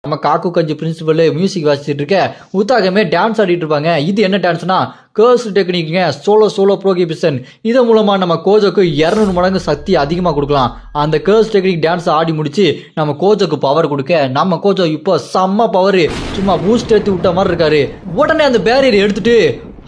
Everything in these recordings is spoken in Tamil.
நம்ம காக்கு கஞ்சி பிரின்சிபல் மியூசிக் வாசிச்சுட்டு இருக்க உத்தாகமே டான்ஸ் ஆடிட்டு இருப்பாங்க. இது என்ன டான்ஸ்னா கேர்ஸ் டெக்னிக்ங்க, சோலோ ப்ரோகிபிஷன். இதன் மூலமா நம்ம கோஜோக்கு 200 மடங்கு சக்தி அதிகமாக கொடுக்கலாம். அந்த கேர்ஸ் டெக்னிக் டான்ஸ் ஆடி முடிச்சு நம்ம கோஜோக்கு பவர் கொடுக்க நம்ம கோஜோ இப்போ செம்ம பவர், சும்மா பூஸ்ட் ஏற்றி விட்ட மாதிரி இருக்காரு. உடனே அந்த பேரியர் எடுத்துட்டு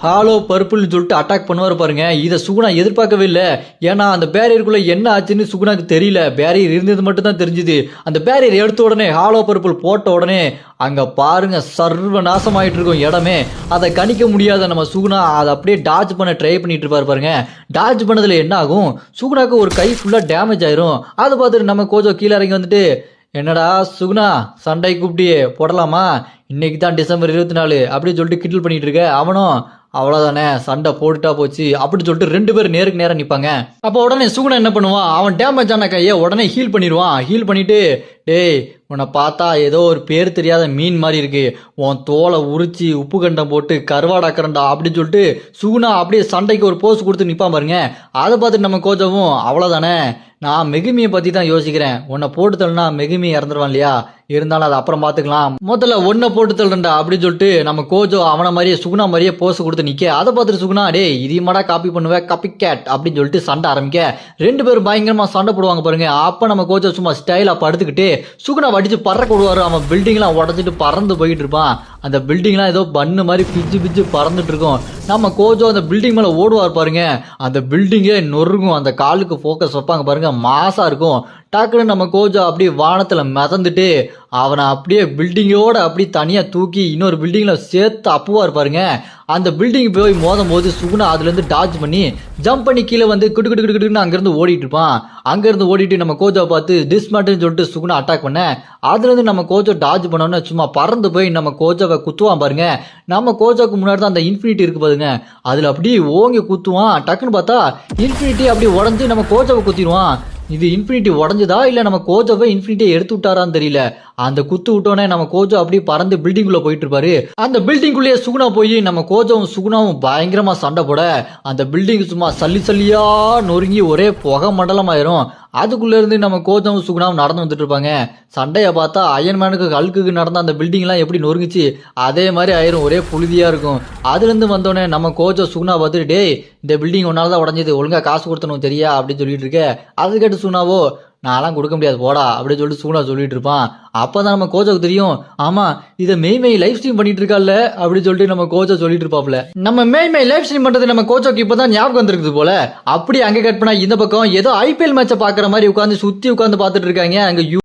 ஹாலோ பர்பிள்னு சொல்லிட்டு அட்டாக் பண்ணுவார் பாருங்க. இதை சுகுணா எதிர்பார்க்கவே இல்லை. ஏன்னா அந்த பேரியருக்குள்ள என்ன ஆச்சுன்னு சுகுணாக்கு தெரியல. பேரியர் இருந்தது மட்டும் தான் தெரிஞ்சுது. அந்த பேரியர் எடுத்த உடனே ஹாலோ பர்பிள் போட்ட உடனே அங்க பாருங்க சர்வ நாசமாயிட்டு இருக்கும் இடமே. அதை கணிக்க முடியாத நம்ம சுகுணா அதை அப்படியே டாஜ் பண்ண ட்ரை பண்ணிட்டு இருப்பாரு பாருங்க. டாஜ் பண்ணதுல என்ன ஆகும், சுகுணாக்கு ஒரு கை ஃபுல்லா டேமேஜ் ஆயிரும். அதை பார்த்துட்டு நம்ம கோஜோ கீழே இறங்கி வந்துட்டு, என்னடா சுகுணா சண்டை கூப்பிட்டியே போடலாமா, இன்னைக்கு தான் டிசம்பர் 24 அப்படின்னு சொல்லிட்டு கிண்டல் பண்ணிட்டு இருக்க. அவனும் அவ்வளோதானே சண்டை போட்டுட்டா போச்சு அப்படின்னு சொல்லிட்டு 2 பேர் நேருக்கு நேரம் நிற்பாங்க. அப்போ உடனே சுகுணா என்ன பண்ணுவான், அவன் டேமேஜ் ஆன கையை உடனே ஹீல் பண்ணிடுவான். ஹீல் பண்ணிட்டு, டேய் உன்னை பார்த்தா ஏதோ ஒரு பேர் தெரியாத மீன் மாதிரி இருக்கு, உன் தோலை உரிச்சு உப்பு கண்டம் போட்டு கருவாடாக்கிறண்டா அப்படின்னு சொல்லிட்டு சுகுணா அப்படியே சண்டைக்கு ஒரு போஸ் கொடுத்து நிற்பான் பாருங்க. அதை பார்த்துட்டு நம்ம கோஜவும் அவ்வளோதானே, நான் மெகுமியை பற்றி தான் யோசிக்கிறேன், உன்னை போட்டு தள்ளுனா மெகுமி இறந்துருவான் இல்லையா, இருந்தாலும் அதை அப்புறம் பார்த்துக்கலாம், முதல்ல ஒன்றை போட்டு தள்ளுறா அப்படின்னு சொல்லிட்டு நம்ம கோஜோ அவனை மாதிரியே சுகுணா மாதிரியே போஸ் கொடுத்து நிற்க. அதை பார்த்துட்டு சுகுணா, டே இதையுமாடா காப்பி பண்ணுவேன் காப்பி கேட் அப்படின்னு சொல்லிட்டு சண்டை ஆரம்பிக்க. 2 பேரும் பயங்கரமாக சண்டை போடுவாங்க பாருங்க. அப்போ நம்ம கோஜோ சும்மா ஸ்டைலாக படுத்துக்கிட்டு சுகுணா அடிச்சு பறக்க விடுவாரு. அவன் பில்டிங்லாம் உடச்சிட்டு பறந்து போயிட்டு இருப்பான். அந்த பில்டிங்லாம் ஏதோ பண்ணு மாதிரி பிச்சு பறந்துட்டு இருக்கும். நம்ம கோஜோ அந்த பில்டிங் மேலே ஓடுவார் பாருங்க. அந்த பில்டிங்கே நொறுங்கும். அந்த காலுக்கு ஃபோக்கஸ் வைப்பாங்க பாருங்க, மாசா இருக்கும். டக்குன்னு நம்ம கோஜோ அப்படியே வானத்துல மிதந்துட்டு அவனை அப்படியே பில்டிங்கோட அப்படி தனியா தூக்கி இன்னொரு பில்டிங்ல சேர்த்து அப்புவார் பாருங்க. அந்த பில்டிங் போய் மோதும் போது சுகுணா அதுல இருந்து டாஜ் பண்ணி ஜம்ப் பண்ணி கீழே வந்து கிட்டு அங்கிருந்து ஓடிட்டு இருப்பான். அங்கிருந்து ஓடிட்டு நம்ம கோஜோ பார்த்து டிஸ்மேட்னு சொல்லிட்டு சுகுணா அட்டாக் பண்ண. அதுல இருந்து நம்ம கோஜோ டாஜ் பண்ணோன்னு சும்மா பறந்து போய் நம்ம கோஜோவை குத்துவான் பாருங்க. நம்ம கோஜோக்கு முன்னாடி தான் அந்த இன்ஃபினிட்டி இருக்கு பாருங்க, அதுல அப்படியே ஓங்கி குத்துவான். டக்குன்னு பார்த்தா இன்ஃபினிட்டி அப்படியே உடஞ்சி நம்ம கோஜோவை குத்திடுவான். இது இன்ஃபினிட்டி உடஞ்சுதா இல்லை நம்ம கோஜோவை இன்ஃபினிட்டியை எடுத்து விட்டாரான்னு தெரியல. அந்த குத்து விட்டோன்னே நம்ம கோஜோ அப்படியே பறந்து பில்டிங்குள்ள போயிட்டு இருப்பாரு. அந்த பில்டிங்குள்ளேயே சுகுணா போய் நம்ம கோஜோவும் சுகுணாவும் பயங்கரமா சண்டை போட அந்த பில்டிங் சும்மா சல்லியா நொறுங்கி ஒரே புகை மண்டலம் ஆயிரும். அதுக்குள்ள இருந்து நம்ம கோஜோவும் சுகுணாவும் நடந்து வந்துட்டு இருப்பாங்க. சண்டையை பார்த்தா அயன்மேனுக்கு ஹல்குக்கு நடந்த அந்த பில்டிங்லாம் எப்படி நொறுங்குச்சு அதே மாதிரி ஆயிரும், ஒரே புழுதியா இருக்கும். அதுல இருந்து வந்தோடனே நம்ம கோஜோ சுகுணா பார்த்துட்டு, டேய் இந்த பில்டிங் ஒன்னால தான் உடஞ்சது, ஒழுங்கா காசு கொடுத்தணும் தெரியா அப்படின்னு சொல்லிட்டு இருக்க. அது கேட்டு சுகுணாவோ, நான்லாம் கொடுக்க முடியாது போடா அப்படின்னு சொல்லிட்டு சுகுணா சொல்லிட்டு இருப்பான். அப்பதான் நம்ம கோஜோக்கு தெரியும், ஆமா இதை மெய் லைவ் ஸ்ட்ரீம் பண்ணிட்டு இருக்கால அப்படின்னு சொல்லிட்டு நம்ம கோஜோ சொல்லிட்டு இருப்பாப்ல. நம்ம மெய் லைவ் ஸ்ட்ரீம் பண்றது நம்ம கோஜோக்கு இப்பதான் ஞாபகம் வந்திருக்குது போல. அப்படி அங்க கட் பண்ணா இந்த பக்கம் ஏதோ IPL மேட்சை பாக்குற மாதிரி உட்காந்து சுத்தி உட்காந்து பாத்துட்டு இருக்காங்க. அங்க